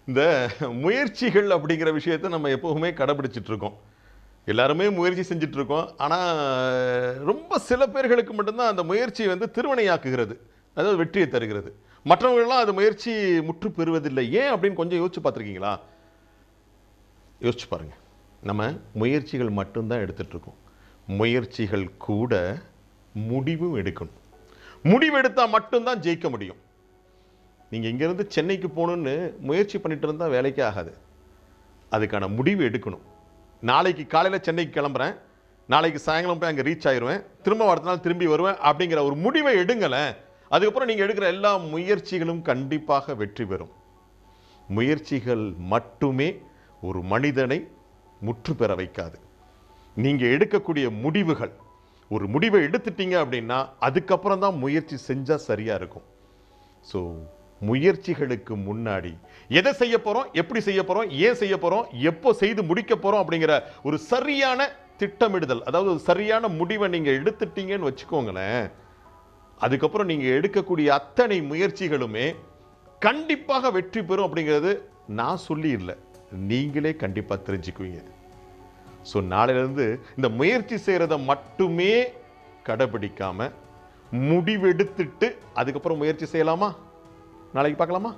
இந்த முயற்சிகள் அப்படிங்கிற விஷயத்தை நம்ம எப்பவுமே கடைபிடிச்சிட்டு இருக்கோம். எல்லாருமே முயற்சி செஞ்சுட்டு இருக்கோம். ஆனால் ரொம்ப சில பேர்களுக்கு மட்டும்தான் அந்த முயற்சி திருவினையாக்குகிறது, அதாவது வெற்றியை தருகிறது. மற்றவர்கள்லாம் அது முயற்சி முற்று பெறுவதில்லை. ஏன் அப்படின்னு கொஞ்சம் யோசிச்சு பார்த்துருக்கீங்களா? யோசிச்சு பாருங்க. நம்ம முயற்சிகள் மட்டும்தான் எடுத்துட்டு இருக்கோம். முயற்சிகள் கூட முடிவும் எடுக்கணும். முடிவு எடுத்தால் மட்டும்தான் ஜெயிக்க முடியும். நீங்கள் இங்கேருந்து சென்னைக்கு போகணுன்னு முயற்சி பண்ணிட்டு இருந்தால் வேலைக்கே ஆகாது. அதுக்கான முடிவு எடுக்கணும். நாளைக்கு காலையில் சென்னைக்கு கிளம்புறேன், நாளைக்கு சாயங்காலம் போய் அங்கே ரீச் ஆயிடுவேன், திரும்ப அடுத்த நாள் திரும்பி வருவேன் அப்படிங்கிற ஒரு முடிவை எடுங்களேன். அதுக்கப்புறம் நீங்கள் எடுக்கிற எல்லா முயற்சிகளும் கண்டிப்பாக வெற்றி பெறும். முயற்சிகள் மட்டுமே ஒரு மனிதனை முற்று பெற வைக்காது. நீங்கள் எடுக்கக்கூடிய முடிவுகள், ஒரு முடிவை எடுத்துட்டீங்க அப்படின்னா அதுக்கப்புறம் தான் முயற்சி செஞ்சால் சரியாக இருக்கும். ஸோ முயற்சிகளுக்கு முன்னாடி எதை செய்ய போகிறோம், எப்படி செய்ய போகிறோம், ஏன் செய்ய போகிறோம், எப்போ செய்து முடிக்க போகிறோம் அப்படிங்கிற ஒரு சரியான திட்டமிடுதல், அதாவது ஒரு சரியான முடிவை நீங்கள் எடுத்துட்டீங்கன்னு வச்சுக்கோங்களேன், அதுக்கப்புறம் நீங்கள் எடுக்கக்கூடிய அத்தனை முயற்சிகளுமே கண்டிப்பாக வெற்றி பெறும். அப்படிங்கிறது நான் சொல்லி இல்லை, நீங்களே கண்டிப்பாக தெரிஞ்சுக்குவீங்க. ஸோ நாளையிலேருந்து இந்த முயற்சி செய்கிறத மட்டுமே கடைபிடிக்காம முடிவெடுத்துட்டு அதுக்கப்புறம் முயற்சி செய்யலாமா? நாளைக்கு பார்க்கலாமா?